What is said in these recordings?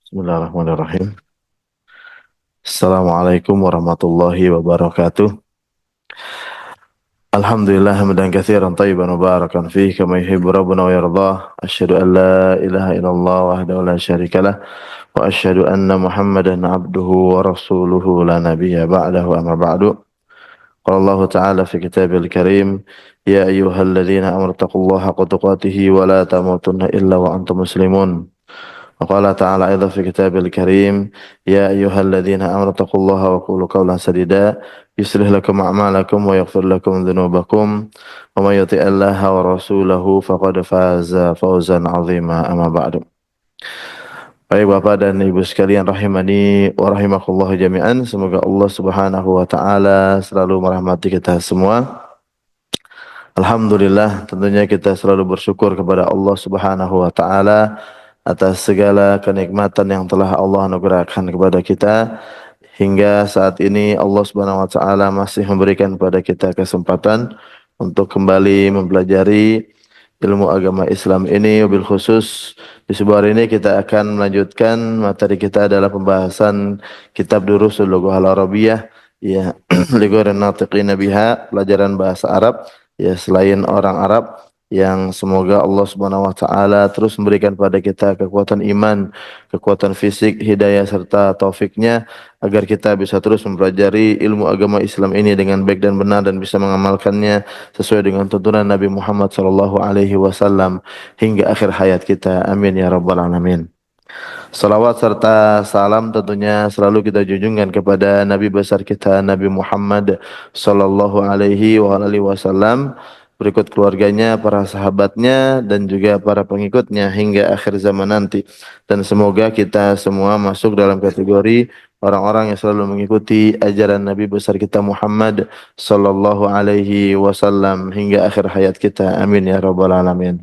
Bismillahirrahmanirrahim. Assalamualaikum warahmatullahi wabarakatuh. Alhamdulillah hamdan katsiran tayyiban mubarakan fihi kama yuhibbu rabbuna wa yardah. Asyhadu an la ilaha illallah wahdahu la syarikalah wa asyhadu anna Muhammadan abduhu wa rasuluhu la nabiyya ba'dahu amma ba'du. Qala Allah Ta'ala fi kitabil karim, ya ayyuhalladzina amanu taqullaha haqqa tuqatih wa la tamutunna illa wa antum muslimun. وقال تعالى أيضا في كتابه الكريم يا أيها الذين آمنوا اتقوا الله وقولوا قولا سديدا يصلح لكم أعمالكم ويغفر لكم ذنوبكم ومن يطع الله ورسوله فقد فاز فوزا عظيما أما بعد. Baik Bapak dan Ibu sekalian rahimani wa rahimakumullah jami'an, semoga Allah Subhanahu wa taala selalu merahmati kita semua. Alhamdulillah, tentunya kita selalu bersyukur kepada Allah Subhanahu wa taala atas segala kenikmatan yang telah Allah anugerahkan kepada kita hingga saat ini. Allah Subhanahu wa taala masih memberikan kepada kita kesempatan untuk kembali mempelajari ilmu agama Islam ini. Wabil khusus di sebuah hari ini kita akan melanjutkan materi kita adalah pembahasan kitab Durusul Lughah Al-Arabiyyah, ya, li ghairin natiqina biha, pelajaran bahasa Arab ya selain orang Arab, yang semoga Allah Subhanahu wa taala terus memberikan pada kita kekuatan iman, kekuatan fisik, hidayah serta taufiknya agar kita bisa terus mempelajari ilmu agama Islam ini dengan baik dan benar dan bisa mengamalkannya sesuai dengan tuntunan Nabi Muhammad sallallahu alaihi wasallam hingga akhir hayat kita. Amin ya rabbal alamin. Salawat serta salam tentunya selalu kita junjungkan kepada Nabi besar kita Nabi Muhammad sallallahu alaihi wasallam, berikut keluarganya, para sahabatnya dan juga para pengikutnya hingga akhir zaman nanti. Dan semoga kita semua masuk dalam kategori orang-orang yang selalu mengikuti ajaran Nabi besar kita Muhammad sallallahu alaihi wasallam hingga akhir hayat kita. Amin ya rabbal alamin.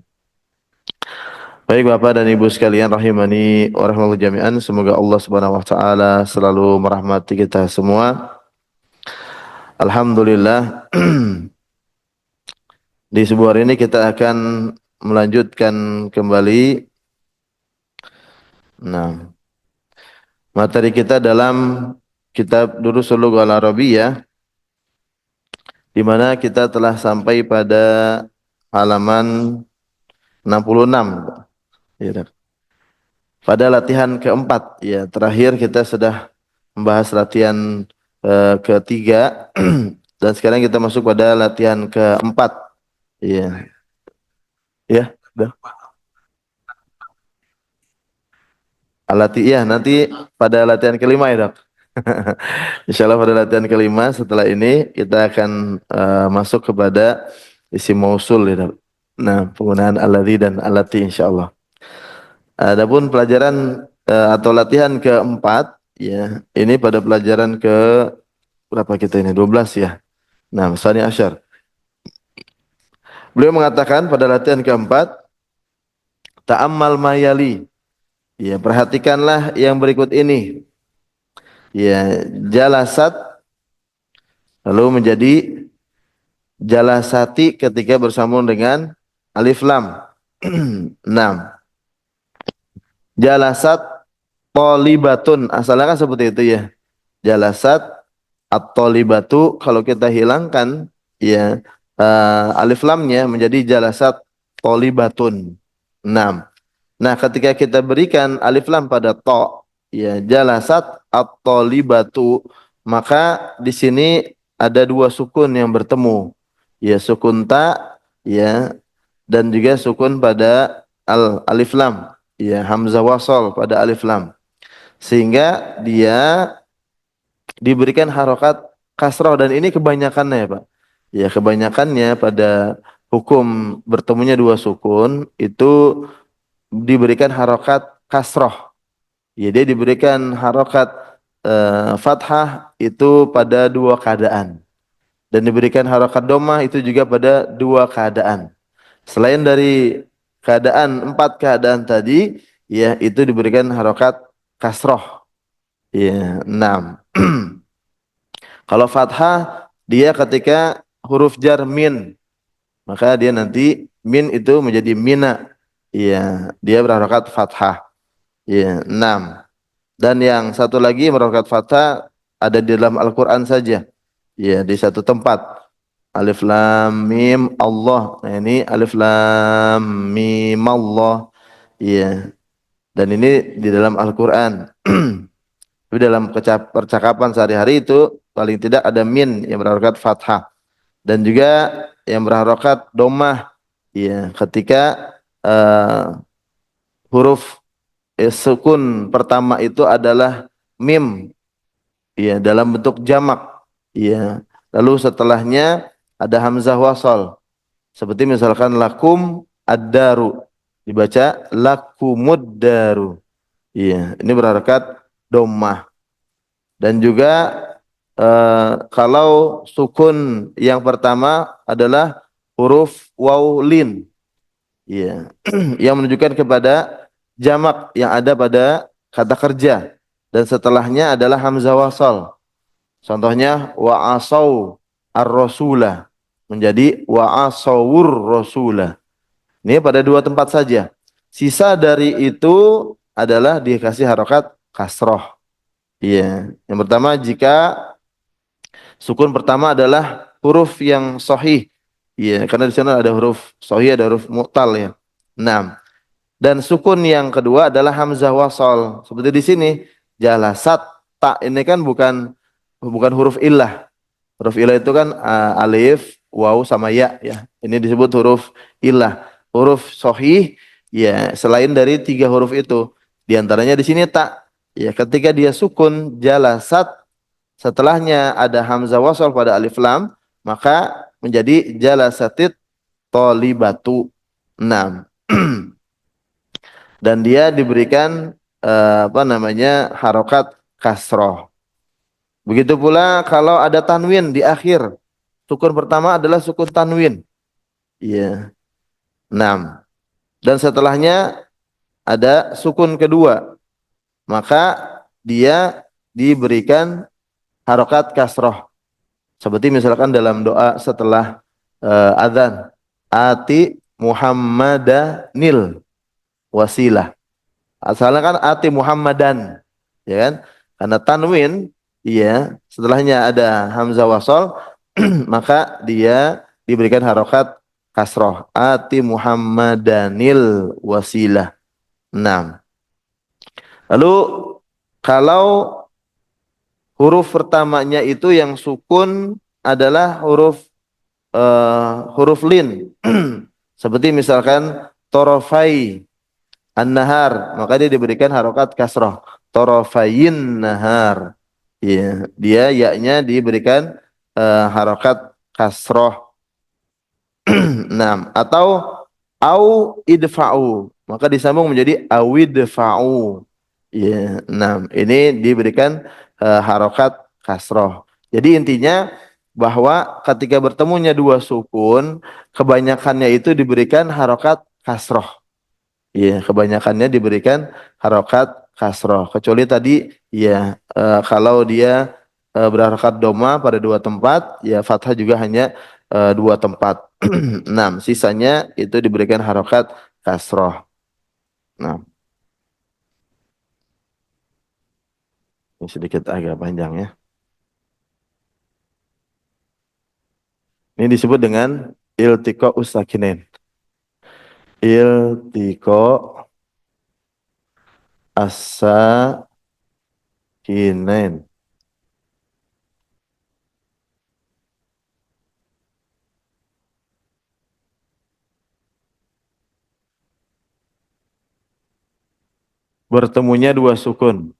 Baik Bapak dan Ibu sekalian rahimani wa rahimakumullah jami'an, semoga Allah Subhanahu wa taala selalu merahmati kita semua. Alhamdulillah, di sebuah hari ini kita akan melanjutkan kembali materi kita dalam kitab Durusul Lughah Al-Arabiyyah, di mana kita telah sampai pada halaman 66. Ya, pada latihan keempat, ya, terakhir kita sudah membahas latihan ketiga dan sekarang kita masuk pada latihan keempat. Iya. Ya, udah. Ya, nanti pada latihan kelima ya, Dok. Insya Allah pada latihan kelima setelah ini kita akan masuk kepada isim mausul ya, Dok. Nah, penggunaan alladzi dan allati insya Allah. Adapun pelajaran atau latihan keempat, ya, ini pada pelajaran ke berapa kita ini? 12 ya. Nah, Sani Asyar. Beliau mengatakan pada latihan keempat, ta'ammal mayali. Ya, perhatikanlah yang berikut ini. Ya, jalasat lalu menjadi jalasati ketika bersambung dengan alif lam. 6. Jalasat tolibatun, asalnya kan seperti itu ya. Jalasat at-tolibatu, kalau kita hilangkan ya alif lamnya menjadi jalasat tolibatun. 6. Nah, ketika kita berikan alif lam pada to, ya, jalasat at-tolibatu, maka di sini ada dua sukun yang bertemu. Ya, sukun ta, ya, dan juga sukun pada alif lam. Ya, hamzah wasol pada alif lam. Sehingga dia diberikan harokat kasroh, dan ini kebanyakannya ya Pak. Ya, kebanyakannya pada hukum bertemunya dua sukun itu diberikan harokat kasroh. Ya, dia diberikan harokat fathah itu pada dua keadaan. Dan diberikan harokat domah itu juga pada dua keadaan. Selain dari keadaan, empat keadaan tadi, ya, itu diberikan harokat kasroh. Ya, 6. Kalau fathah, dia ketika huruf jar min, maka dia nanti min itu menjadi mina. Ya, dia berharokat fathah. Ya, 6. Dan yang satu lagi merokat fathah ada di dalam Al-Quran saja. Ya, di satu tempat. Alif lam mim Allah. Nah, ini alif lam mim Allah. Ya. Dan ini di dalam Al-Quran. Tapi dalam percakapan sehari-hari itu paling tidak ada min yang berharokat fathah dan juga yang berharokat domah. Ya, ketika huruf sukun pertama itu adalah mim, ya dalam bentuk jamak, ya. Lalu setelahnya ada hamzah wasal, seperti misalkan lakum ad-daru dibaca lakumud daru, ya ini berharokat domah. Dan juga kalau sukun yang pertama adalah huruf waw lin, ya yang menunjukkan kepada jamak yang ada pada kata kerja dan setelahnya adalah hamzah wasal. Contohnya wa asau ar-rasula menjadi wa asawur rasula. Ini pada dua tempat saja. Sisa dari itu adalah dikasih harokat kasroh. Iya. Yang pertama jika sukun pertama adalah huruf yang sahih. Iya, karena di sana ada huruf sahih, ada huruf mu'tal ya. Nah, dan sukun yang kedua adalah hamzah wasal. Seperti di sini, jalasat tak ini kan bukan huruf illah. Huruf illah itu kan alif, waw sama ya ya. Ini disebut huruf illah. Huruf sahih ya selain dari tiga huruf itu. Di antaranya di sini tak. Ya, ketika dia sukun jalasat setelahnya ada hamzah wasal pada alif lam, maka menjadi jalasatit tolibatu. 6. Dan dia diberikan apa namanya harokat kasroh. Begitu pula kalau ada tanwin di akhir. Sukun pertama adalah sukun tanwin. Iya. 6. Dan setelahnya ada sukun kedua. Maka dia diberikan harokat kasroh. Seperti misalkan dalam doa setelah adzan. Ati Muhammadanil wasilah. Asalnya kan ati Muhammadan, ya kan? Karena tanwin, iya, setelahnya ada hamzah wasal, maka dia diberikan harokat kasroh. Ati Muhammadanil wasilah. 6. Lalu kalau huruf pertamanya itu yang sukun adalah huruf lin. Seperti misalkan torofai an-nahar, maka dia diberikan harokat kasroh. Torofayin nahar. Ya, dia yaknya diberikan harokat kasroh. 6. Atau au idfa'u, maka disambung menjadi awidfa'u. Ya, 6. Ini diberikan harokat kasroh. Jadi intinya bahwa ketika bertemunya dua sukun, kebanyakannya itu diberikan harokat kasroh. Iya, kebanyakannya diberikan harokat kasroh. Kecuali tadi, ya kalau dia berharokat doma pada dua tempat, ya fathah juga hanya dua tempat. 6. Sisanya itu diberikan harokat kasroh. Nah, ini sedikit agak panjang ya. Ini disebut dengan iltiko usakinin. Iltiko asakinin. Bertemunya dua sukun.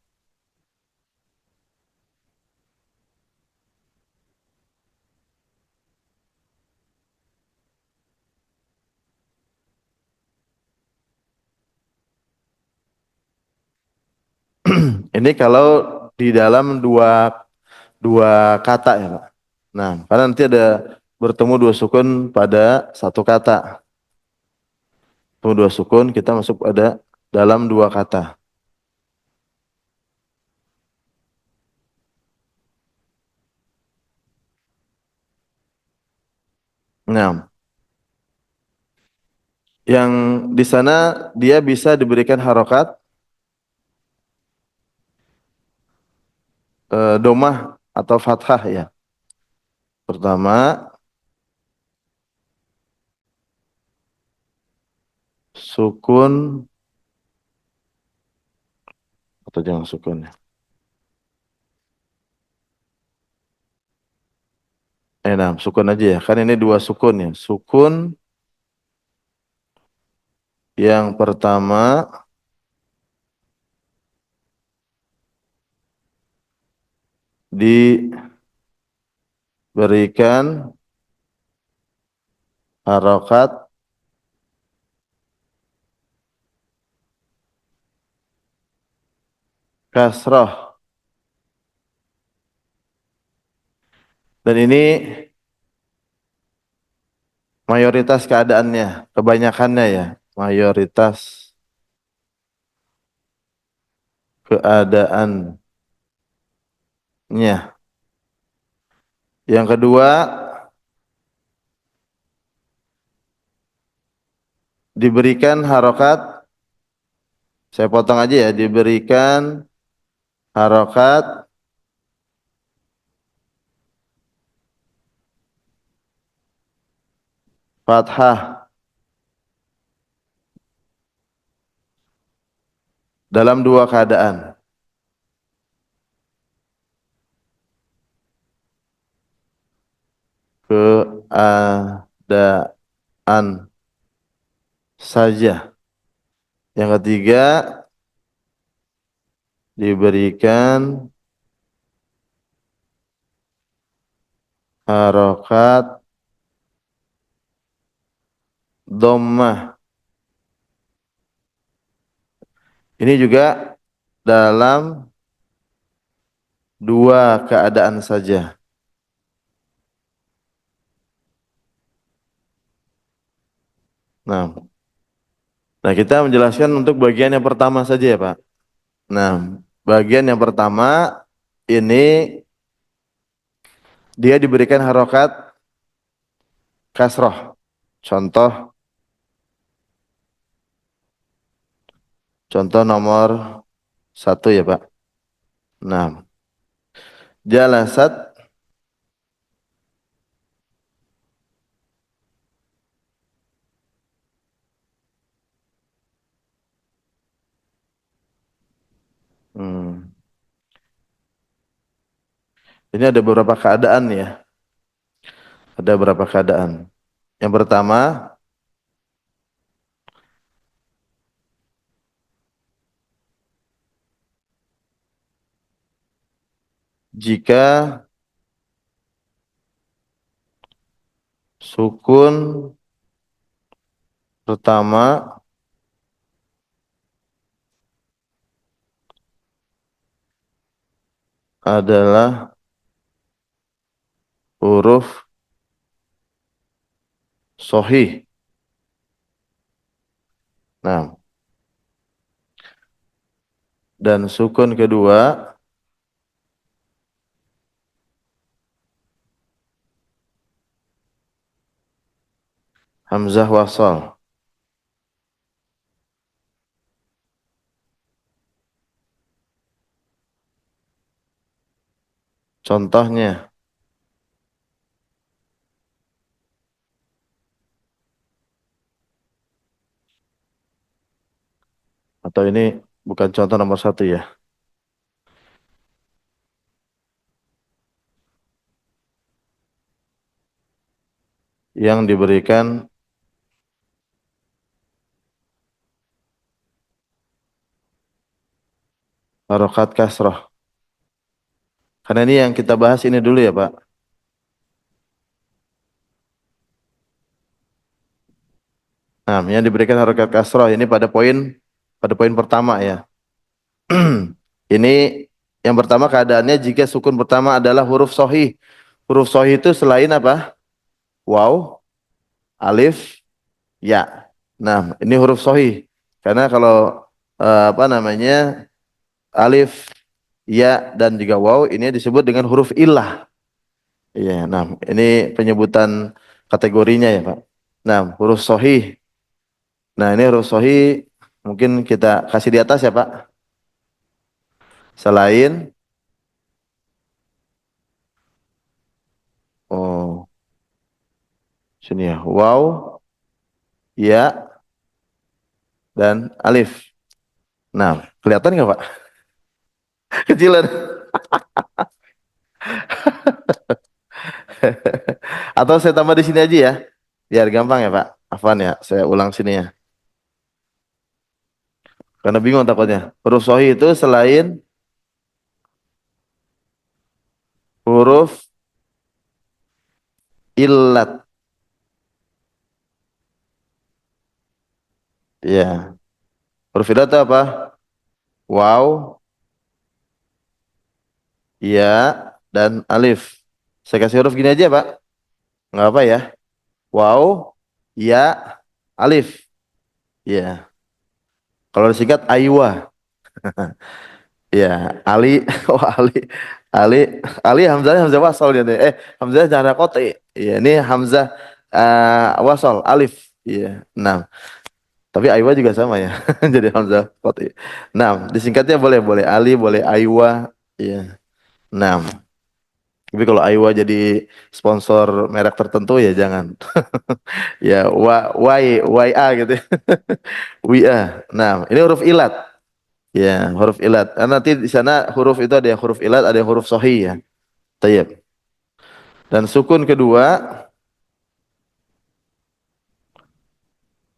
Ini kalau di dalam dua dua kata ya Pak. Nah, karena nanti ada bertemu dua sukun pada satu kata. Bertemu dua sukun kita masuk pada dalam dua kata. Nah, yang di sana dia bisa diberikan harokat domah atau fathah ya. Pertama, sukun atau jangan sukun ya. Nah, sukun aja ya. Kan ini dua sukun ya. Sukun yang pertama diberikan harokat kasroh. Dan ini mayoritas keadaannya, kebanyakannya ya. Mayoritas keadaannya. Yang kedua, diberikan harokat, saya potong aja ya, diberikan harokat fathah dalam dua keadaan. Keadaan saja. Yang ketiga, diberikan harokat dhammah. Ini juga dalam dua keadaan saja. Nah, nah kita menjelaskan untuk bagian yang pertama saja ya Pak. Nah, bagian yang pertama ini dia diberikan harokat kasroh. Contoh, contoh nomor satu ya Pak. Nah, jalasat hmm, ini ada beberapa keadaan ya. Ada beberapa keadaan. Yang pertama, jika sukun pertama adalah huruf sohih. Nah, dan sukun kedua hamzah wasal. Contohnya, atau ini bukan contoh nomor satu ya. Yang diberikan harokat kasroh. Karena ini yang kita bahas ini dulu ya Pak. Nah, yang diberikan harokat kasroh ini pada poin pertama ya. Ini yang pertama keadaannya jika sukun pertama adalah huruf sohih. Huruf sohih itu selain apa? Waw, alif, ya. Nah, ini huruf sohih. Karena kalau apa namanya alif, ya dan juga waw ini disebut dengan huruf illah. Iya. Nah, ini penyebutan kategorinya ya Pak. Nah, huruf sohih. Nah, ini huruf sohih mungkin kita kasih di atas ya Pak. Selain Sini ya. Waw, ya, dan alif. Nah, kelihatan nggak Pak? Kecilan. Atau saya tambah di sini aja ya, biar gampang ya Pak. Afwan ya, saya ulang sini ya. Karena bingung takutnya. Huruf sahih itu selain huruf illat. Ya, huruf illat itu apa? Waw, ya, dan alif. Saya kasih huruf gini aja Pak. Nggak apa ya. Waw, ya, alif. Ya. Kalau disingkat Aywa. Ya, Ali, oh Ali, Hamzahnya Hamzah wasal dia nih. Hamzah jangan kote. Iya, ini Hamzah wasal, alif. Iya, enam. Tapi Aywa juga sama ya. Jadi Hamzah kote. Enam. Disingkatnya boleh, boleh Ali, boleh Aywa. Iya, enam. Tapi kalau Aywa jadi sponsor merek tertentu ya jangan. Ya, YA gitu. WA. Nah, ini huruf ilat. Ya, huruf ilat. Karena nanti di sana huruf itu ada yang huruf ilat, ada yang huruf sahih ya. Tayyib. Dan sukun kedua,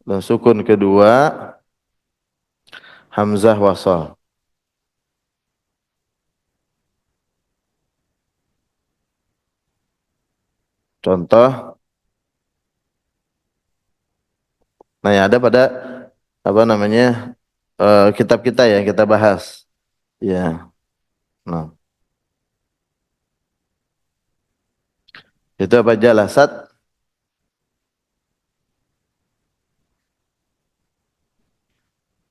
dan sukun kedua hamzah wasal. Contoh, nah yang ada pada apa namanya kitab kita ya kita bahas. Ya, nah itu apa jalasat,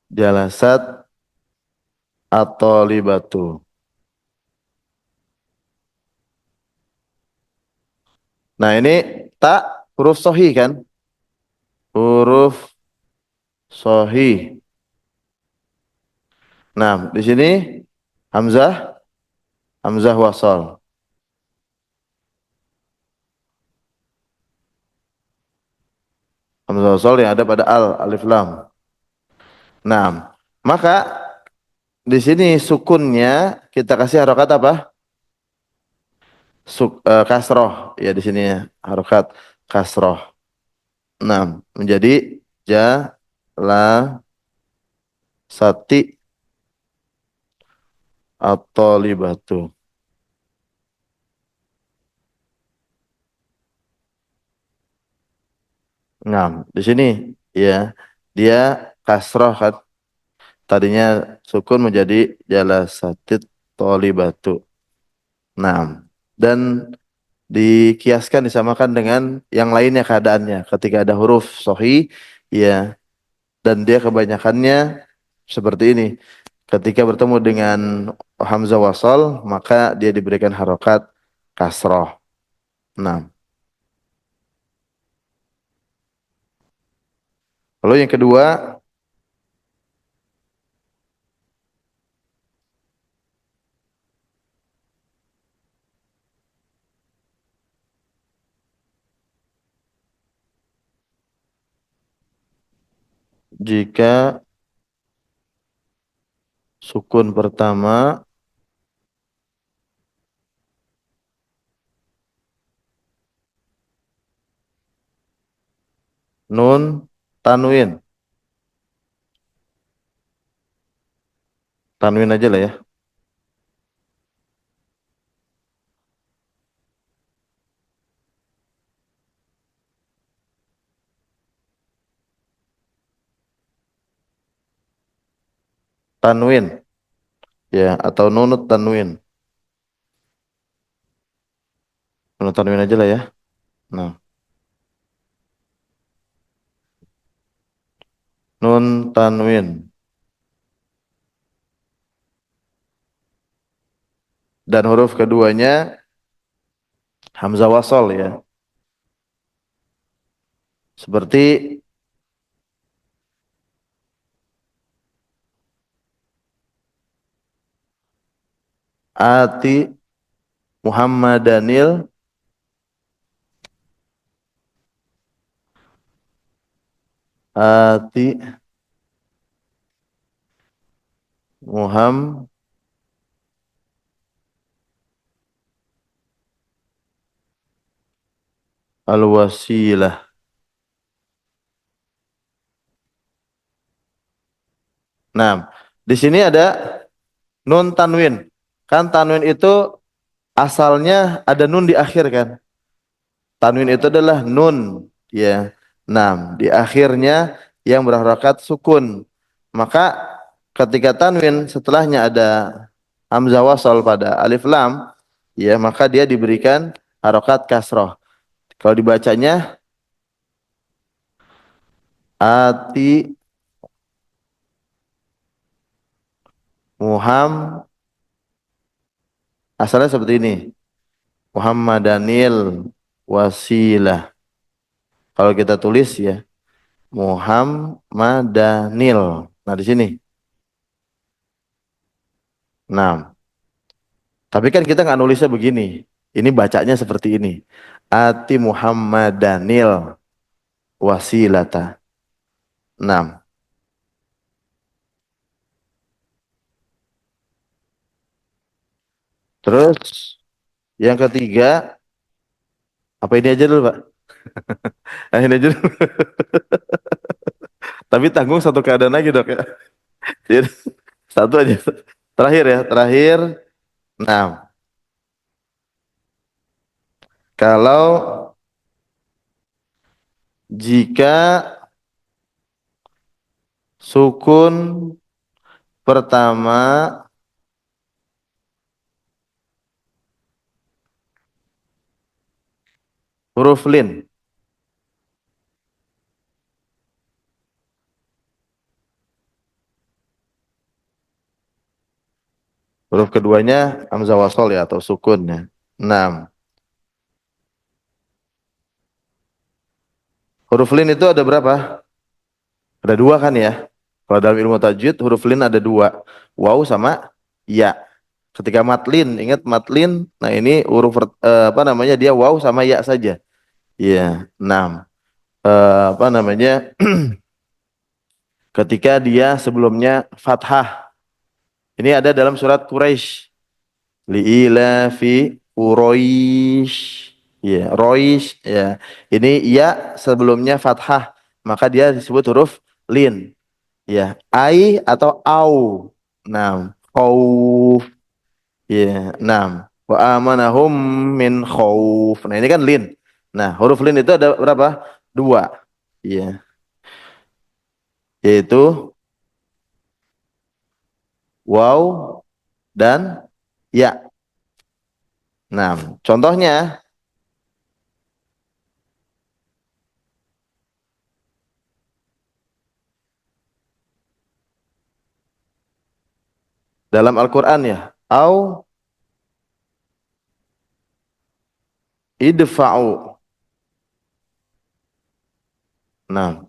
jalasat atau libatu. Nah ini tak huruf sohi kan? Huruf sohi. Nah di sini hamzah, hamzah wasal. Hamzah wasal yang ada pada al, alif lam. Nah, maka di sini sukunnya kita kasih harokat apa? Kasroh ya di sini ya, harokat kasroh. Nah, menjadi ja la sati atau libatu. Nah, di sini ya dia kasroh kan. Tadinya sukun menjadi jala satit tolibatu. Nah, dan dikiaskan disamakan dengan yang lainnya keadaannya. Ketika ada huruf sohi, ya, dan dia kebanyakannya seperti ini. Ketika bertemu dengan hamzah wasal, maka dia diberikan harokat kasroh. Nah, lalu yang kedua, jika sukun pertama nun tanwin, tanwin aja lah ya, tanwin, ya, atau nunut tanwin, nunut tanwin aja lah ya. Nah, nun tanwin dan huruf keduanya hamzah wasal ya, seperti ati Muhammadanil ati al-wasilah. Nah, di sini ada nun tanwin. Kan tanwin itu asalnya ada nun di akhir kan. Tanwin itu adalah nun, ya. Nah, di akhirnya yang berharokat sukun. Maka ketika tanwin setelahnya ada hamzah wasal pada alif lam, ya, maka dia diberikan harokat kasroh. Kalau dibacanya ati Muhammad, asalnya seperti ini. Muhammadanil wasilah. Kalau kita tulis ya Muhammadanil. Nah, di sini. Nah, tapi kan kita nggak nulisnya begini. Ini bacanya seperti ini. Ati Muhammadanil wasilata. Nah, terus yang ketiga, apa ini aja dulu, Pak? Nah, ini aja dulu. Tapi tanggung satu keadaan lagi, Dok, ya. Jadi, satu aja. Terakhir ya, terakhir. Nah, kalau jika sukun pertama huruf lin, huruf keduanya hamzah wasol ya atau sukun ya. 6. Huruf lin itu ada berapa? Ada dua kan ya? Kalau dalam ilmu tajwid huruf lin ada dua, waw sama ya. Ketika matlin, ingat matlin, nah ini huruf apa namanya dia waw sama ya saja. Iya, 6. Apa namanya? Ketika dia sebelumnya fathah. Ini ada dalam surat Quraisy. Li'ilafi Quraisy. Ya, Roish ya. Ini ya sebelumnya fathah, maka dia disebut huruf lin. Ya, ai atau au. Nah, khauf. Ya, nah. Wa amanahum min khauf. Nah, ini kan lin. Nah, huruf lin itu ada berapa? Dua. Ya, yaitu waw dan ya. Nah, contohnya dalam Al-Qur'an ya. Au idfa'u. Nah,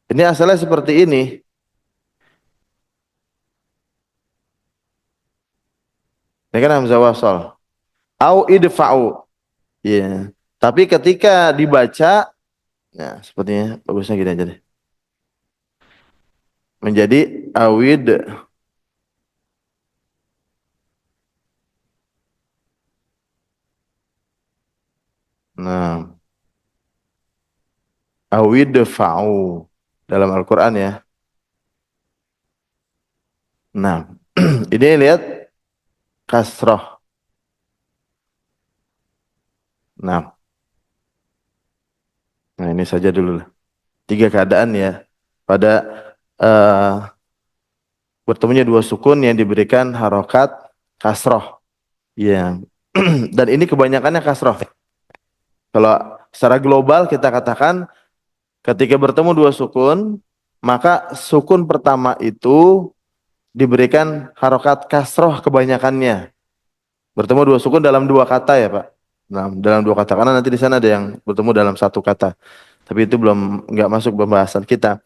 ini asalnya seperti ini. Ini kan hamzah wasal. Au idfa'u. Iya. Tapi ketika dibaca, nah sepertinya bagusnya gini aja deh. Menjadi awid. Nah, awid fa'u dalam Al-Quran ya. Nah, ini lihat kasroh. Nah, nah ini saja dulu lah. Tiga keadaan ya. Pada eh, bertemunya dua sukun yang diberikan harokat kasroh. Ya. Dan ini kebanyakannya kasroh. Kalau secara global kita katakan ketika bertemu dua sukun, maka sukun pertama itu diberikan harokat kasroh kebanyakannya. Bertemu dua sukun dalam dua kata ya Pak. Nah, dalam dua kata karena nanti di sana ada yang bertemu dalam satu kata. Tapi itu belum nggak masuk pembahasan kita.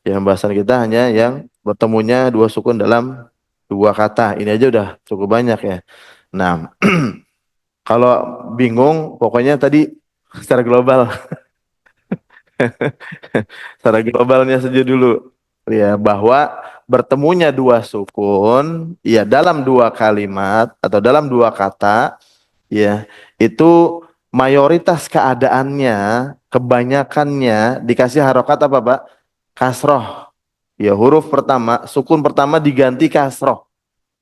Yang pembahasan kita hanya yang bertemunya dua sukun dalam dua kata. Ini aja udah cukup banyak ya. Nah, kalau bingung, pokoknya tadi Secara global, secara globalnya saja dulu. Ya, bahwa bertemunya dua sukun, ya dalam dua kalimat atau dalam dua kata, ya itu mayoritas keadaannya, kebanyakannya dikasih harokat apa, Pak? Kasroh. Ya, huruf pertama, sukun pertama diganti kasroh.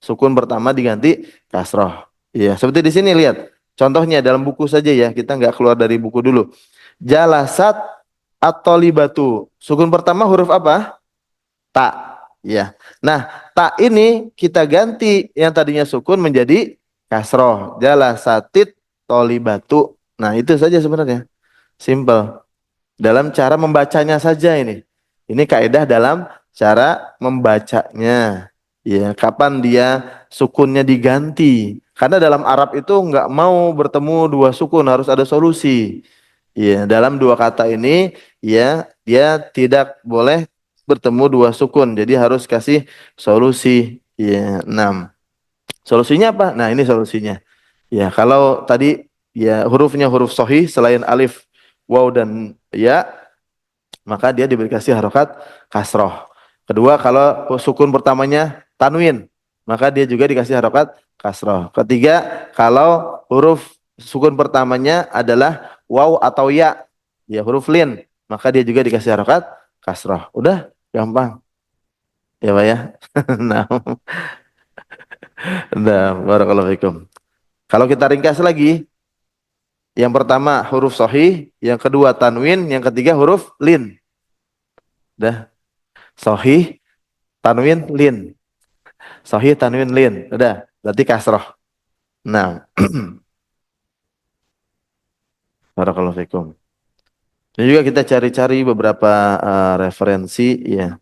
Sukun pertama diganti kasroh. Ya, seperti di sini lihat. Contohnya dalam buku saja ya, kita nggak keluar dari buku dulu. Jalasat atau libatu. Sukun pertama huruf apa? Ta. Ya. Nah, ta ini kita ganti yang tadinya sukun menjadi kasroh. Jalasatit tolibatu. Nah, itu saja sebenarnya. Simple. Dalam cara membacanya saja ini. Ini kaidah dalam cara membacanya. Ya, kapan dia sukunnya diganti. Karena dalam Arab itu nggak mau bertemu dua sukun, harus ada solusi. Ya, dalam dua kata ini, ya, dia tidak boleh bertemu dua sukun. Jadi harus kasih solusi. Ya, 6. Solusinya apa? Nah, ini solusinya. Ya, kalau tadi ya hurufnya huruf sahih selain alif, waw dan ya, maka dia diberi kasih harokat kasroh. Kedua, kalau sukun pertamanya tanwin, maka dia juga dikasih harokat kasroh. Ketiga, kalau huruf sukun pertamanya adalah waw atau ya, ya huruf lin, maka dia juga dikasih harokat kasroh. Udah, gampang. Ya, Pak ya. Nah, nah, barakallahu fikum. Kalau kita ringkas lagi, yang pertama huruf sahih, yang kedua tanwin, yang ketiga huruf lin. Dah, sahih, tanwin, lin. Sahih, tanwin, lin. Udah, berarti kasroh. Nah, barakallahu fikum. Dan juga kita cari-cari beberapa referensi ya.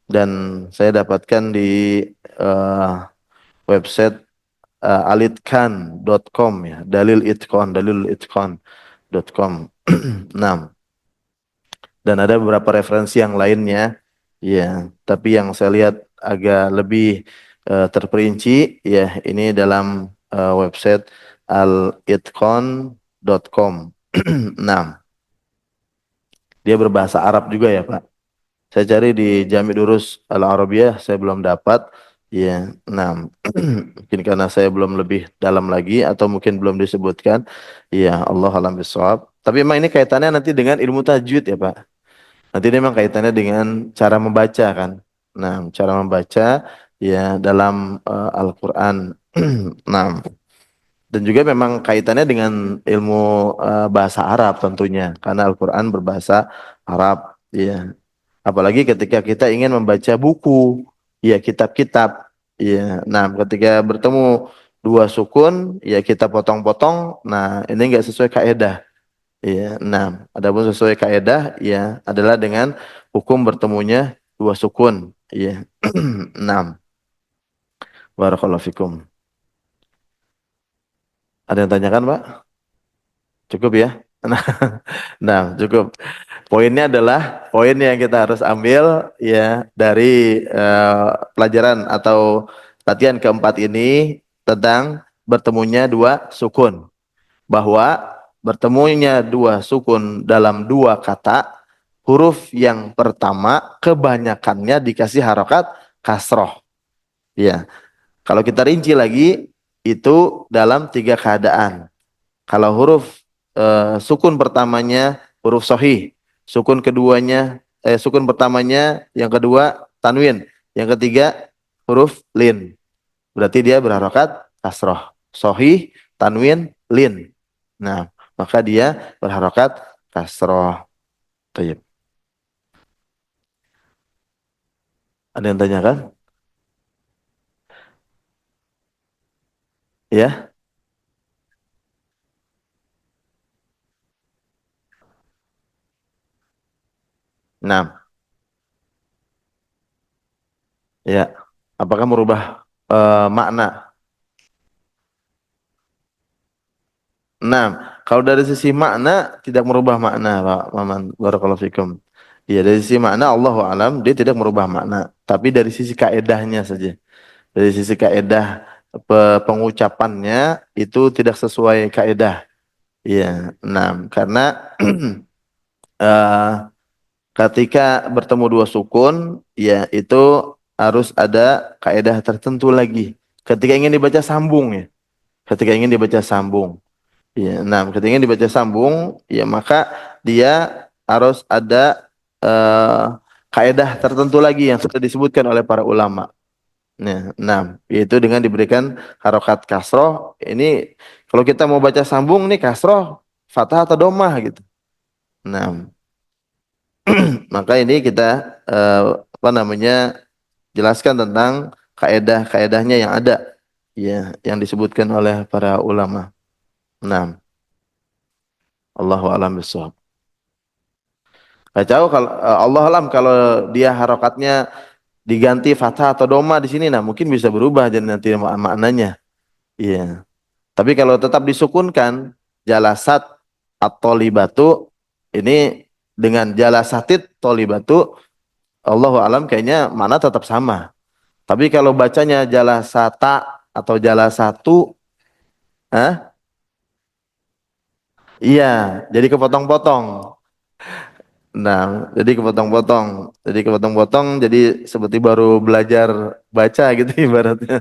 Dan saya dapatkan di eh, website alitkan.com ya, dalilitqan.com. Nah, dan ada beberapa referensi yang lainnya ya, tapi yang saya lihat agak lebih terperinci ya, ini dalam website alitqan.com. Nah, dia berbahasa Arab juga ya, Pak. Saya cari di Jami Durus Al Arabiyah, saya belum dapat. Ya, nah, mungkin karena saya belum lebih dalam lagi atau mungkin belum disebutkan. Ya, Allah alam bisawab. Tapi memang ini kaitannya nanti dengan ilmu tajwid ya, Pak. Nanti ini memang kaitannya dengan cara membaca kan. Nah, cara membaca ya dalam Al-Qur'an. Nah, dan juga memang kaitannya dengan ilmu bahasa Arab tentunya karena Al-Qur'an berbahasa Arab ya. Apalagi ketika kita ingin membaca buku, ya kitab-kitab, ya. Nah, ketika bertemu dua sukun, ya kita potong-potong. Nah, ini enggak sesuai kaidah. Ya, nah, adapun sesuai kaidah, ya adalah dengan hukum bertemunya dua sukun. Ya, 6. Barakallahu fikum. Ada yang tanyakan, Pak? Cukup ya? Nah, nah, cukup. Poinnya adalah poin yang kita harus ambil ya dari pelajaran atau latihan keempat ini tentang bertemunya dua sukun. Bahwa bertemunya dua sukun dalam dua kata, huruf yang pertama kebanyakannya dikasih harokat kasroh. Ya, kalau kita rinci lagi itu dalam tiga keadaan. Kalau huruf sukun pertamanya huruf sohi, sukun keduanya sukun pertamanya yang kedua tanwin, yang ketiga huruf lin. Berarti dia berharokat kasroh. Sohi, tanwin, lin. Nah, maka dia berharokat kasroh. Tayyib. Ada yang tanyakan? Ya? Nah, ya. Apakah merubah makna? Nah, kalau dari sisi makna tidak merubah makna, Pak Maman. Barakallahu fikum. Ya, dari sisi makna Allahu alam dia tidak merubah makna, tapi dari sisi kaedahnya saja. Dari sisi kaedah pengucapannya itu tidak sesuai kaedah. Iya, enam. Karena eh, ketika bertemu dua sukun, ya itu harus ada kaidah tertentu lagi. Ketika ingin dibaca sambung ya. Ketika ingin dibaca sambung. Ya, nah, ketika ingin dibaca sambung, ya maka dia harus ada kaidah tertentu lagi yang sudah disebutkan oleh para ulama. Nah, yaitu dengan diberikan harokat kasroh. Ini kalau kita mau baca sambung nih kasroh, fathah atau domah gitu. Nah, maka ini kita apa namanya jelaskan tentang kaedah-kaedahnya yang ada, ya, yang disebutkan oleh para ulama. Nah, Allahu a'lam bishawab. Gak tahu kalau Allah alam kalau dia harokatnya diganti fathah atau doma di sini, nah mungkin bisa berubah jadi nanti maknanya. Iya. Tapi kalau tetap disukunkan jalasat atau libatu ini dengan jalasatit tolibatu, Allahu alam kayaknya mana tetap sama. Tapi kalau bacanya jalasata atau jalasatu, ah, iya, jadi kepotong-potong. Nah, jadi kepotong-potong, jadi seperti baru belajar baca gitu ibaratnya.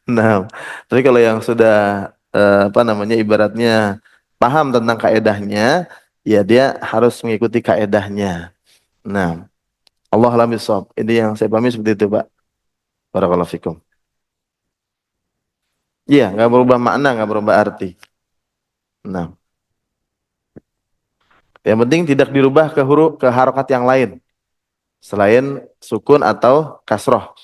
Nah, tapi kalau yang sudah apa namanya ibaratnya paham tentang kaedahnya, ya dia harus mengikuti kaedahnya. Nah, Allah alam bisawab. Ini yang saya pahami seperti itu, Pak. Barakallahu fikum. Iya, nggak berubah makna, nggak berubah arti. Nah, yang penting tidak dirubah ke huruf ke harokat yang lain selain sukun atau kasroh.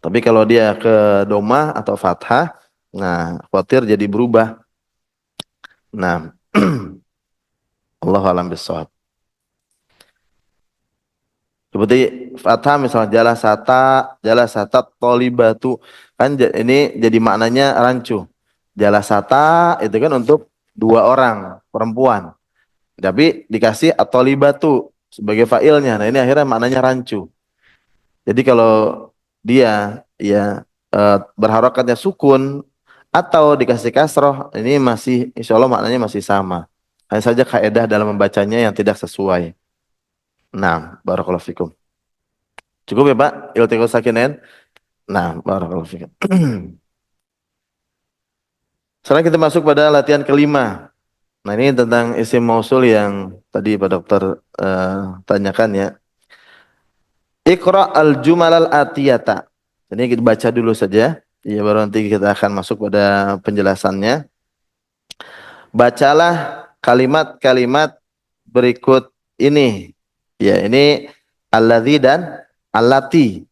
Tapi kalau dia ke domah atau fathah, nah khawatir jadi berubah. Nah, Allah alam bisawab. Seperti fathah misalnya jalasata tolibatu kan ini jadi maknanya rancu. Jalasata itu kan untuk dua orang perempuan. Tapi dikasih atolibatu sebagai fa'ilnya. Nah ini akhirnya maknanya rancu. Jadi kalau dia ya berharokatnya sukun atau dikasih kasroh, ini masih insya Allah maknanya masih sama. Hanya saja kaedah dalam membacanya yang tidak sesuai. Nah, barakallahu fikum. Cukup ya Pak? Iltiqo sakinain. Nah, barakallahu fikum. Sekarang kita masuk pada latihan kelima. Nah, ini tentang isim mausul yang tadi Pak Dokter tanyakan ya. Iqra al-jumal al-atiyata. Ini kita baca dulu saja. Ya, baru nanti kita akan masuk pada penjelasannya. Bacalah kalimat-kalimat berikut ini. Ya, ini alladzi dan allati.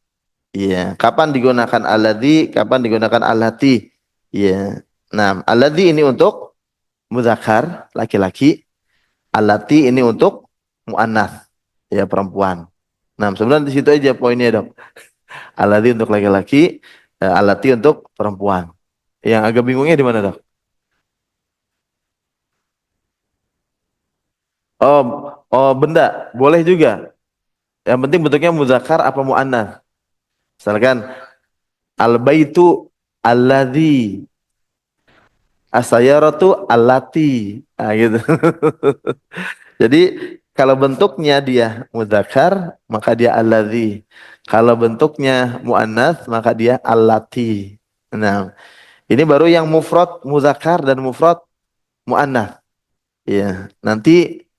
Ya, kapan digunakan alladzi, kapan digunakan allati. Ya. Nah, alladzi ini untuk muzakkar, laki-laki. Allati ini untuk muannats, ya perempuan. Nah, sebenarnya di situ aja poinnya, Dok. Alladzi untuk laki-laki, allati untuk perempuan. Yang agak bingungnya di mana, Dok? Oh, oh benda, boleh juga. Yang penting bentuknya muzakkar apa muannats. Misalkan al-baitu alladzi, as-sayyaratu allati. Nah, gitu. Jadi kalau bentuknya dia muzakkar, maka dia alladzi. Kalau bentuknya muannats, maka dia allati. Nah, ini baru yang mufrad muzakkar dan mufrad muannats. Ya, nanti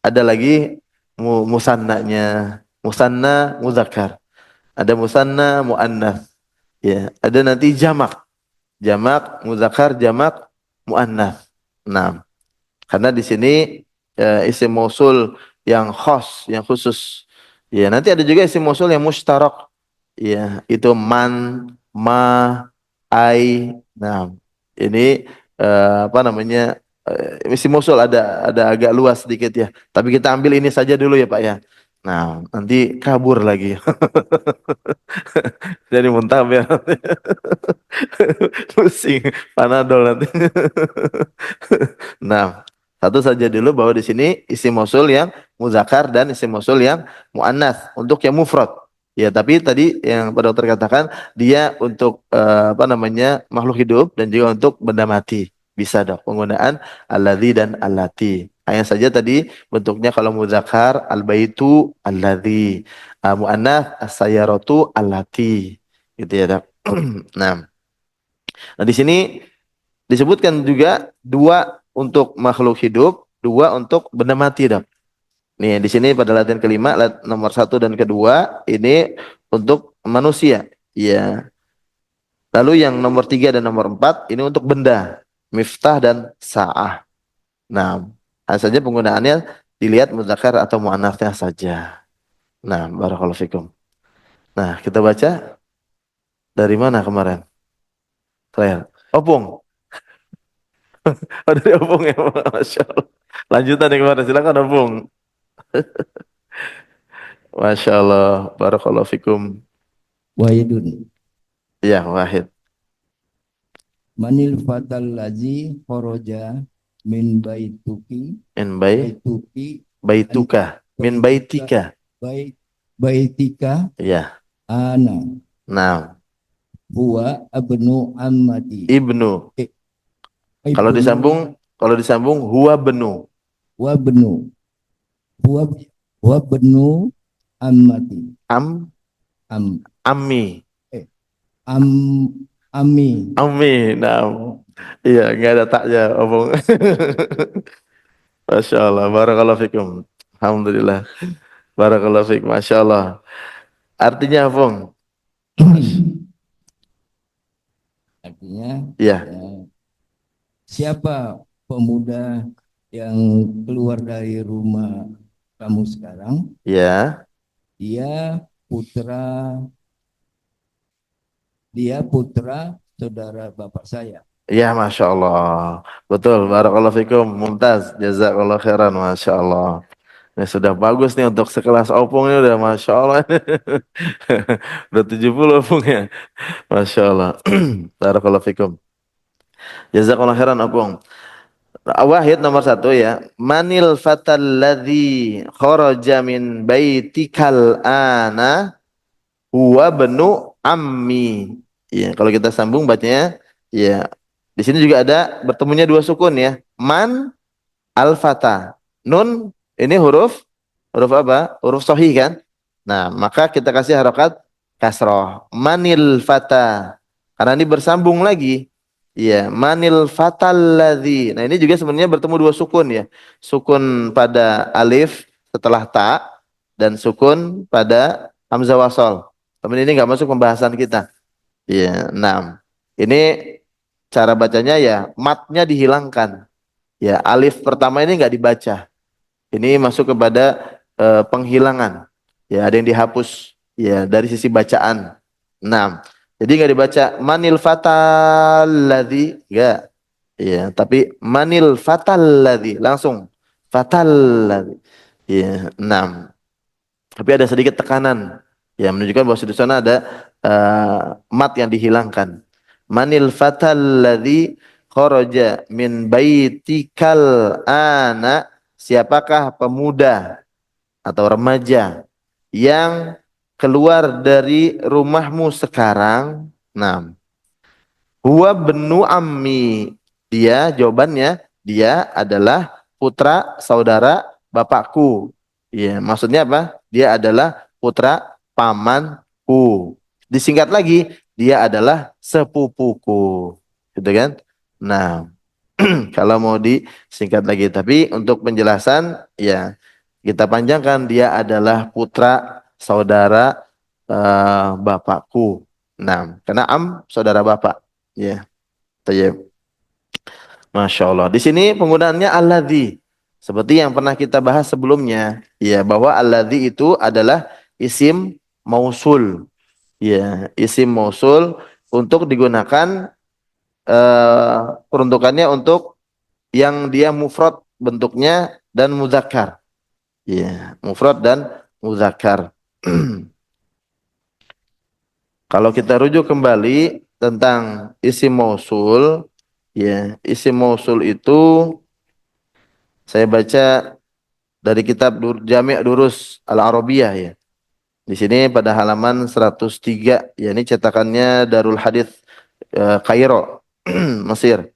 ada lagi musannanya, musanna muzakkar. Ada musanna muannats. Ya, ada nanti jamak. Jamak muzakkar, jamak muannats. Nah, karena di sini isim mausul yang khas, yang khusus. Ya, nanti ada juga isim mausul yang mustarak. Ya, itu man, ma, ai. Nah, ini apa namanya? Isim mausul ada agak luas sedikit ya. Tapi kita ambil ini saja dulu ya, Pak ya. Nah, nanti kabur lagi. Jadi muntah biar pusing, panadol nanti. Nah, satu saja dulu bahwa di sini isim mausul yang muzakkar dan isim mausul yang muannats untuk yang mufrad. Ya, tapi tadi yang Pak Dokter katakan dia untuk apa namanya makhluk hidup dan juga untuk benda mati. Bisa dok penggunaan alladzi dan allati. Hanya saja tadi bentuknya kalau muzakkar al-baitu alladzi, muannats as-sayyaratu allati. Gitu ya, Dok. Nah, nah di sini disebutkan juga dua untuk makhluk hidup, dua untuk benda mati, Dok. Nih, di sini pada latihan kelima, nomor satu dan kedua, ini untuk manusia. Ya. Lalu yang nomor tiga dan nomor empat, ini untuk benda. Miftah dan sa'ah. Nah, hanya saja penggunaannya dilihat muzakkar atau muannats saja. Nah, barakallahu fikum. Nah, kita baca dari mana kemarin? Terakhir. Opung. Oh, dari Opung ya, Masya Allah. Lanjutan yang kemarin, silakan Opung. Masya Allah, barakallahu fikum. Wahidun. Ya, Wahid. Manil fatal lazi khoroja min baituki In bay, baituki an baituka. Min baituka baitika. bait baitika Ya. ana Nah, huwa abnu ammati ibnu. eh, Kalau ibnu disambung, kalau disambung huwa benu. wa bnu huwa wa bnu ammati Am, am ammi. eh, am ami Ammi. Nah, oh iya, nggak ada taknya, omong. Masya Allah, barakallahu fikum. Alhamdulillah, barakallahu fikum. Masya Allah. Artinya, Bung? artinya Iya, ya, siapa pemuda yang keluar dari rumah kamu sekarang? iya, Dia putra, dia putra saudara bapak saya. iya, Masya Allah. Betul, barakallahu fikum. Mumtaz, jazakallah khairan, Masya Allah. Ini sudah bagus nih untuk sekelas opung ini udah Masya Allah. Udah 70 opung ya. Masya Allah. Barakallahu fikum. Jazakallah khairan opung. Wahid nomor satu ya. Manil fatal ladzi kharaja min baitikal ana huwa benu ammi. Ya, kalau kita sambung bacanya ya. Di sini juga ada bertemunya dua sukun ya. Man al-fata. Nun ini huruf huruf apa? Huruf sahih kan? Nah, maka kita kasih harokat kasroh. Manil fata. Karena ini bersambung lagi. Iya, manil fatal ladzi. Nah, ini juga sebenarnya bertemu dua sukun ya. Sukun pada alif setelah ta dan sukun pada hamzah wasol. Tapi ini nggak masuk pembahasan kita. Iya, enam. Ini cara bacanya ya matnya dihilangkan. Ya, alif pertama ini nggak dibaca. Ini masuk kepada penghilangan. Ya, ada yang dihapus ya dari sisi bacaan. Nah, jadi nggak dibaca manil fatal ladzi, enggak. Ya, tapi manil fatal ladzi langsung fatal ladzi. Ya, enam. Tapi ada sedikit tekanan. Ya, menunjukkan bahwa di sana ada mat yang dihilangkan. Manil fatal ladzi kharaja min baitikal ana, siapakah pemuda atau remaja yang keluar dari rumahmu sekarang? Nah, huwa benu ammi. Dia jawabannya dia adalah putra saudara bapakku. Iya, maksudnya apa? Dia adalah putra pamanku. Disingkat lagi, dia adalah sepupuku. Gitu kan? Nah, kalau mau disingkat lagi, tapi untuk penjelasan ya kita panjangkan dia adalah putra saudara bapakku. Nah, karena saudara bapak. Ya, tayyib. Masya Allah. Di sini penggunaannya alladzi. Seperti yang pernah kita bahas sebelumnya. Ya, bahwa alladzi itu adalah isim mausul. Ya, isim mausul untuk digunakan peruntukannya untuk yang dia mufrad bentuknya dan muzakkar. Ya, mufrad dan muzakkar. Kalau kita rujuk kembali tentang isim mausul, ya, isim mausul itu saya baca dari kitab Jami' Durus Al-Arabiyah ya. Di sini pada halaman 103, ya ini cetakannya Darul Hadits Kairo, Mesir.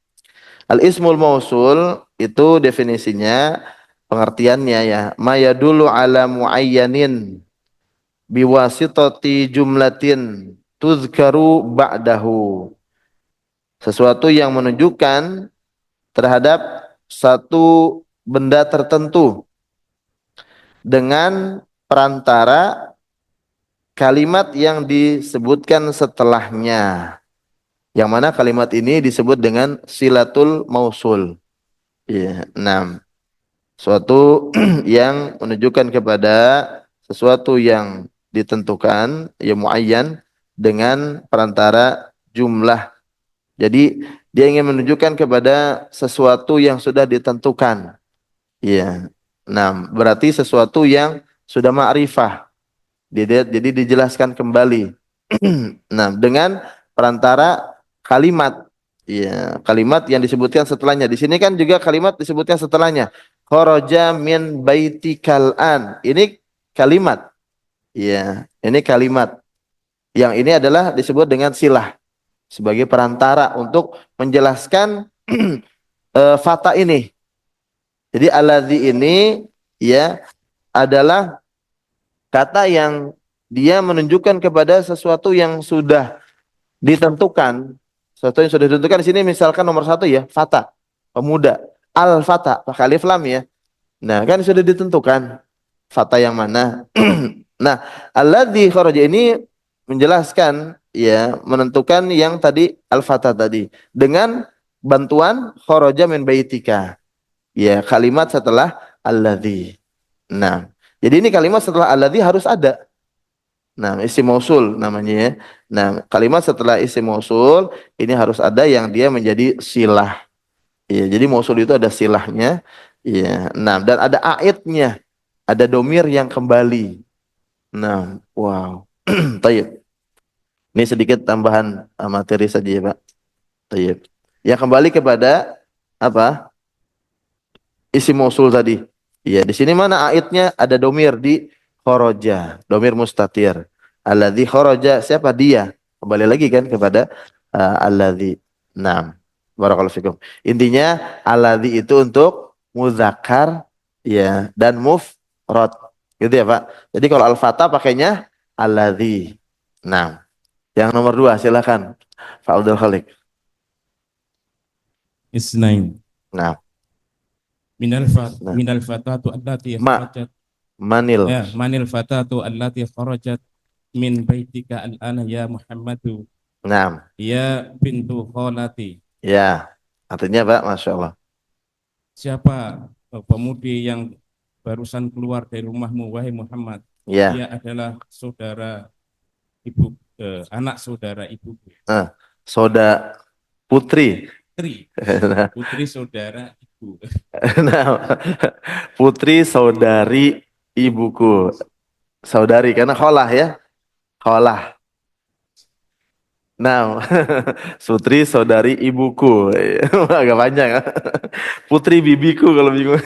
Al-ismul mausul itu definisinya, pengertiannya ya, ma yadullu ala muayyanin biwasitati jumlatin tuzkaru ba'dahu. Sesuatu yang menunjukkan terhadap satu benda tertentu dengan perantara kalimat yang disebutkan setelahnya. Yang mana kalimat ini disebut dengan silatul mausul. Ya, 6. Suatu yang menunjukkan kepada sesuatu yang ditentukan, ya muayyan, dengan perantara jumlah. Jadi dia ingin menunjukkan kepada sesuatu yang sudah ditentukan. Ya. Nah, berarti sesuatu yang sudah ma'rifah. Jadi dijelaskan kembali. Nah, dengan perantara kalimat. Ya, kalimat yang disebutkan setelahnya. Di sini kan juga kalimat disebutkan setelahnya. Kharaja min baitikal an. Ini kalimat. Ya, ini kalimat. Yang ini adalah disebut dengan silah sebagai perantara untuk menjelaskan fata ini. Jadi alladzi ini ya adalah kata yang dia menunjukkan kepada sesuatu yang sudah ditentukan. Sesuatu yang sudah ditentukan di sini misalkan nomor satu ya, fata, pemuda. Al-fata, pakai alif lam ya. Nah, kan sudah ditentukan fata yang mana. Nah, alladzi kharaja ini menjelaskan ya, menentukan yang tadi al-fata tadi dengan bantuan kharaja min baitika. Ya, kalimat setelah alladzi. Nah, jadi ini kalimat setelah alladzi harus ada. Nah, isim mausul namanya ya. Nah, kalimat setelah isim mausul ini harus ada yang dia menjadi silah. Ya, jadi mausul itu ada silahnya. Ya, nah dan ada aidnya, ada domir yang kembali. Nah, wow. Tayyib. Ini sedikit tambahan materi saja ya, Pak. Tayyib. Yang kembali kepada apa? Isim mausul tadi. Iya, di sini mana aidnya? Ada domir di khoroja, domir mustatir. Alladzi khoroja, siapa dia? Kembali lagi kan kepada alladzi. Naam. Barakallahu fikum. Intinya alladzi itu untuk muzakkar ya dan mufrad. Gitu ya, Pak. Jadi kalau al-fata pakainya alladzi. Nah, yang nomor dua silakan. Pak Abdul Khalik. Isnain. Nah, nah. Minal fatatu allati Ma kharajat manil. ya manil fatatu allati kharajat min baitika al-ana ya Muhammadu Nah, ya bintu kholati. ya. Artinya, Pak, Masya Allah. Siapa pemudi yang barusan keluar dari rumahmu wahai Muhammad? Ya. Dia adalah saudara ibu, anak saudara ibuku. Soda putri. Putri, putri saudara ibu. Nah, putri saudari ibuku. Saudari karena kholah ya. Kholah. Nah, putri saudari ibuku. Agak panjang ya. Putri bibiku kalau bingung.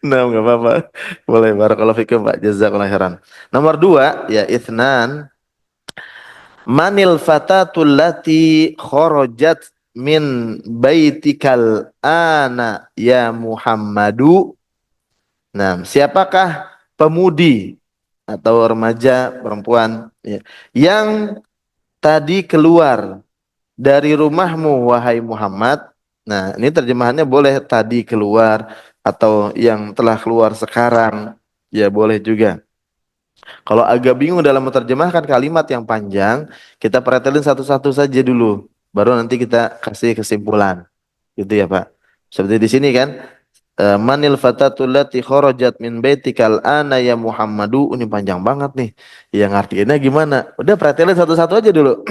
Nah, nggak apa-apa. Boleh, barakallahu fikum, Pak. Jazakallahu khairan. Nomor dua, ya itsnan. Manil fatatul lati kharajat min baitikal ana ya Muhammadu. Nah, siapakah pemudi atau remaja perempuan ya, yang tadi keluar dari rumahmu wahai Muhammad? Nah, ini terjemahannya boleh tadi keluar atau yang telah keluar sekarang. Ya, boleh juga. Kalau agak bingung dalam menerjemahkan kalimat yang panjang, kita pretelin satu-satu saja dulu. Baru nanti kita kasih kesimpulan. Gitu ya, Pak. Seperti di sini kan, manil fatatul lati kharajat min baitikal ana ya Muhammadu. Ini panjang banget nih. Yang artinya gimana? Udah pretelin satu-satu aja dulu.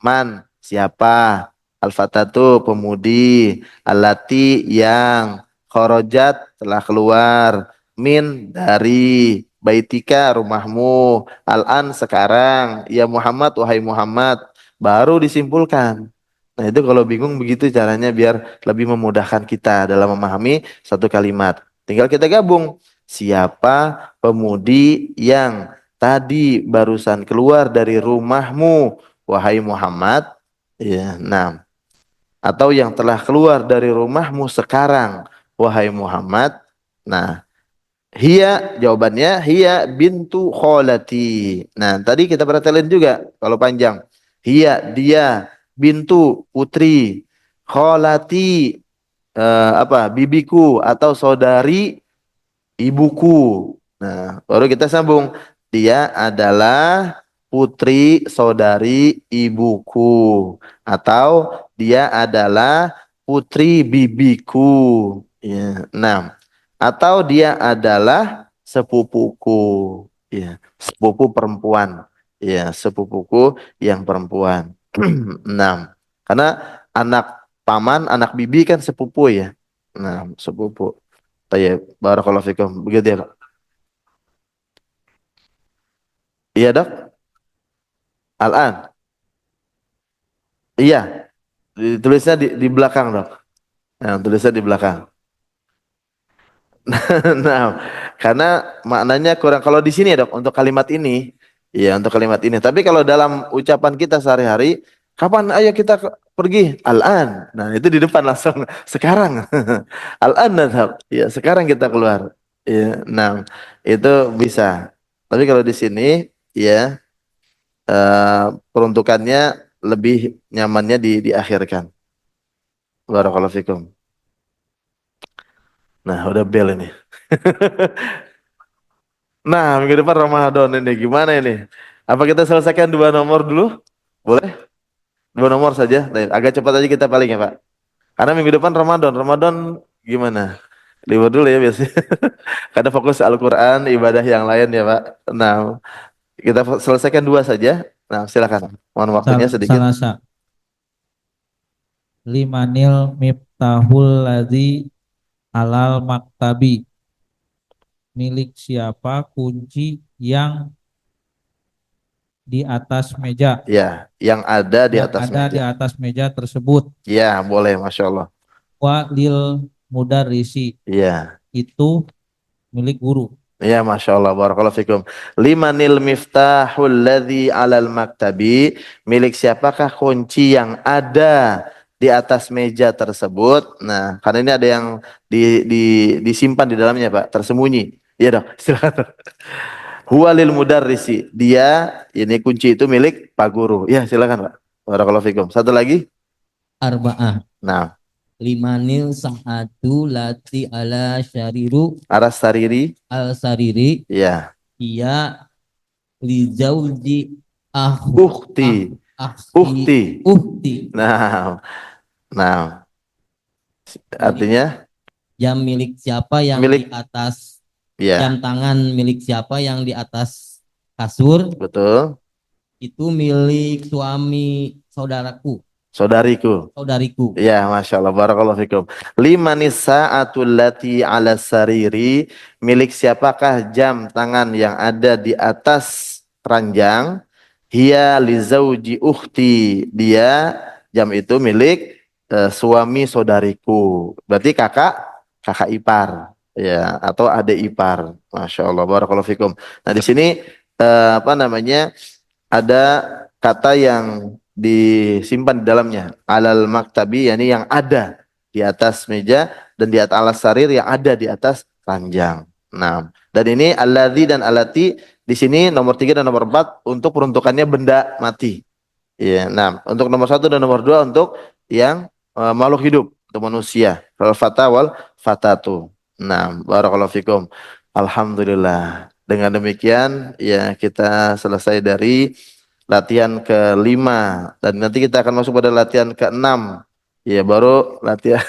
Man, siapa? Al-fatatu, pemudi. Allati, yang. Kharajat, telah keluar. Min, dari. Baitika, rumahmu. Al-an, sekarang. Ya Muhammad, wahai Muhammad. Baru disimpulkan. Nah, itu kalau bingung begitu caranya biar lebih memudahkan kita dalam memahami satu kalimat. Tinggal kita gabung. Siapa pemudi yang tadi barusan keluar dari rumahmu wahai Muhammad, ya, nah, atau yang telah keluar dari rumahmu sekarang wahai Muhammad. Nah, hiya jawabannya hiya bintu kholati. Nah, tadi kita perhatiin juga kalau panjang. Hiya dia bintu putri, kholati bibiku atau saudari ibuku. Nah, baru kita sambung. Dia adalah putri saudari ibuku atau dia adalah putri bibiku. Ya, enam. Atau dia adalah sepupuku. Ya, sepupu perempuan. Ya, sepupuku yang perempuan. Enam. Karena anak paman, anak bibi kan sepupu ya. Nah, sepupu. Tayyib, barakallahu fikum. Begitu ya, Kak? Iya, Dok? Al-an. Iya, tulisnya di belakang, Dok. Nah, tulisnya di belakang. Nah, karena maknanya kurang kalau di sini ya, Dok, untuk kalimat ini, ya untuk kalimat ini. Tapi kalau dalam ucapan kita sehari-hari, kapan ayo kita pergi? Al-an. Nah, itu di depan langsung sekarang. Al-an, Dok. Ya, sekarang kita keluar. Ya, nah, itu bisa. Tapi kalau di sini, ya peruntukannya lebih nyamannya diakhirkan. Barakallahu fikum. Nah, udah bel ini. Nah, minggu depan Ramadan ini gimana ini? Apa kita selesaikan 2 nomor dulu? Boleh? 2 nomor saja. Baik, agak cepat aja kita paling ya, Pak. Karena minggu depan Ramadan. Ramadan gimana? Libur dulu ya biasanya. Karena fokus Al-Quran, ibadah yang lain ya, Pak. Nah, kita selesaikan 2 saja. Nah, silakan. Mohon waktunya sedikit. Salasa. Limanil miftahul ladzi alal maktabi. Milik siapa kunci yang di atas meja? Ya, yang ada di Yang atas ada di meja. atas meja tersebut. Ya, boleh, Masya Allah. Wa lil mudarrisi. Iya. Itu milik guru. Ya, Masya Allah, barakallahu fikum. Limanil miftahul ladzi alal maktabi. Milik siapakah kunci yang ada di atas meja tersebut? Nah, karena ini ada yang disimpan di dalamnya, Pak, tersembunyi. Iya dong, silakan. Huwa lil mudarrisi. Dia, ini kunci itu milik Pak Guru. Ya, silakan, Pak. Barakallahu fikum. Satu lagi. Arba'ah. Nah, Limanil sa'atu lati ala syariru aras sariri. al sariri. Ya. Iya li zauji Ukhti. Ukhti. uhti. Nah, nah, artinya Jam milik siapa yang milik, di atas ya, jam tangan milik siapa yang di atas kasur betul. itu milik suami saudaraku, Saudariku. saudariku. Ya, Masya Allah, barakallahu fikum. Limanis sa'atul lati ala sariri. Milik siapakah jam tangan yang ada di atas ranjang? Hiya li zauji ukhti. Dia, jam itu milik suami saudariku. Berarti kakak ipar. Ya, atau adik ipar. Masya Allah, barakallahu fikum. Nah, di sini ada kata yang disimpan di dalamnya, alal maktabi, yakni yang ada di atas meja, dan di atas alas sarir yang ada di atas ranjang. Nah, dan ini alladzi dan alati di sini nomor 3 dan nomor 4 untuk peruntukannya benda mati. Ya, nah, untuk nomor 1 dan nomor 2 untuk yang makhluk hidup, untuk manusia. Fal fata wal fatatu. Nah, barakallahu fikum. Alhamdulillah. Dengan demikian ya kita selesai dari latihan ke-5 dan nanti kita akan masuk pada latihan ke-6. Ya, baru latihan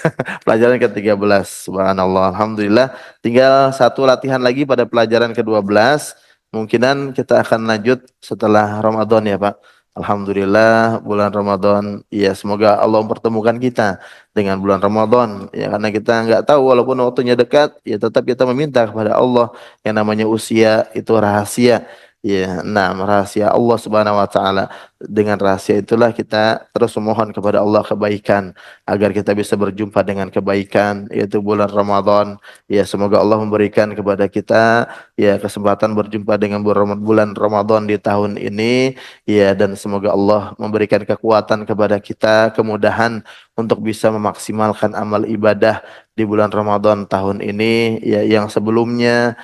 pelajaran ke-13. Subhanallah. Alhamdulillah. Tinggal satu latihan lagi pada pelajaran ke-12. Mungkinan kita akan lanjut setelah Ramadan ya, Pak. Alhamdulillah bulan Ramadan, ya semoga Allah mempertemukan kita dengan bulan Ramadan ya, karena kita nggak tahu walaupun waktunya dekat ya tetap kita meminta kepada Allah. Yang namanya usia itu rahasia ya, nah rahasia Allah Subhanahu wa taala. dengan rahasia itulah kita terus memohon kepada Allah kebaikan agar kita bisa berjumpa dengan kebaikan yaitu bulan Ramadan. Ya, semoga Allah memberikan kepada kita ya kesempatan berjumpa dengan bulan Ramadan di tahun ini ya, dan semoga Allah memberikan kekuatan kepada kita, kemudahan untuk bisa memaksimalkan amal ibadah di bulan Ramadan tahun ini ya, yang sebelumnya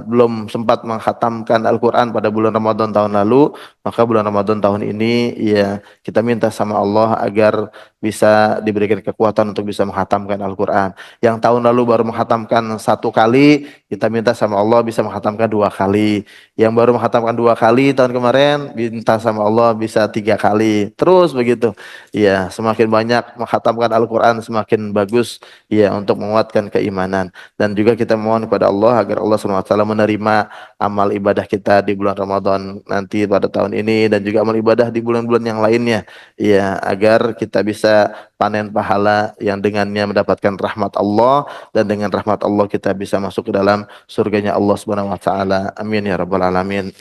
belum sempat menghatamkan Al-Quran pada bulan Ramadan tahun lalu, maka bulan Ramadan tahun ini ya kita minta sama Allah agar bisa diberikan kekuatan untuk bisa menghatamkan Al-Quran. Yang tahun lalu baru menghatamkan 1 kali, kita minta sama Allah bisa menghatamkan 2 kali. Yang baru menghatamkan 2 kali tahun kemarin, minta sama Allah bisa 3 kali. Terus begitu. Ya, semakin banyak menghatamkan Al-Quran semakin bagus ya untuk menguatkan keimanan. Dan juga kita mohon kepada Allah agar Allah SWT menerima amal ibadah kita di bulan Ramadan nanti pada tahun ini, dan juga amal ibadah di bulan-bulan yang lainnya ya, agar kita bisa panen pahala yang dengannya mendapatkan rahmat Allah, dan dengan rahmat Allah kita bisa masuk ke dalam surganya Allah Subhanahu wa taala. Amin ya rabbal alamin.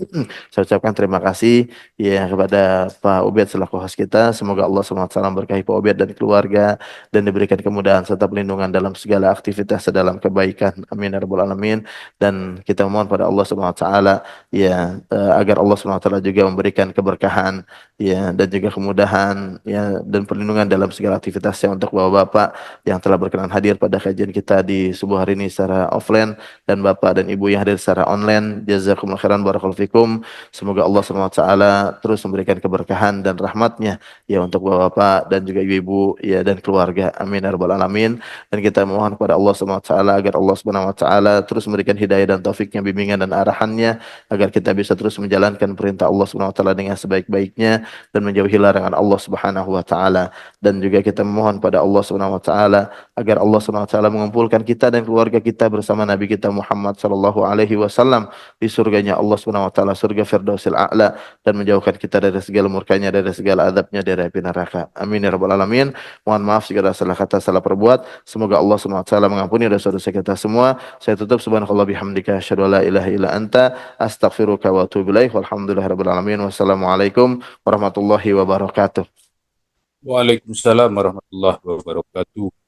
Saya ucapkan terima kasih ya kepada Pak Ubed selaku host kita. Semoga Allah Subhanahu wa taala memberkahi Pak Ubed dan keluarga dan diberikan kemudahan serta perlindungan dalam segala aktivitas dalam kebaikan. Amin ya rabbal alamin. Dan kita mohon pada Allah Subhanahu wa taala ya agar Allah Subhanahu wa taala juga memberikan keberkahan ya dan juga kemudahan ya dan perlindungan dalam segala aktivitasnya untuk bapak-bapak yang telah berkenan hadir pada kajian kita di subuh hari ini secara offline, dan bapak dan ibu yang hadir secara online. Jazakumullah khairan, barakallahu fikum. Semoga Allah Subhanahu wa taala terus memberikan keberkahan dan rahmatnya ya untuk bapak-bapak dan juga ibu-ibu ya dan keluarga. Amin ya rabbal alamin. Dan kita mohon kepada Allah Subhanahu wa taala agar Allah Subhanahu wa taala terus memberikan hidayah dan taufiknya, bimbingan dan arahannya agar kita bisa terus menjalankan perintah Allah Subhanahu wa taala dengan sebaik-baiknya dan menjauhi larangan Allah Subhanahu wa taala. Dan juga kita memohon pada Allah Subhanahu wa taala agar Allah Subhanahu wa taala mengumpulkan kita dan keluarga kita bersama Nabi kita Muhammad sallallahu alaihi wasallam di surganya Allah Subhanahu wa taala, surga Firdausil A'la, dan menjauhkan kita dari segala murkanya, dari segala adabnya, dari api neraka. Amin ya rabbal alamin. Mohon maaf jika ada salah kata, salah perbuat. Semoga Allah Subhanahu wa taala mengampuni dosa-dosa kita semua. Saya tutup subhanakallah bihamdika asyhadu an la ilaha illa anta astaghfiruka wa atubu ilaik. Walhamdulillahirabbil alamin. Wassalamualaikum warahmatullahi wabarakatuh. Waalaikumsalam warahmatullahi wabarakatuh.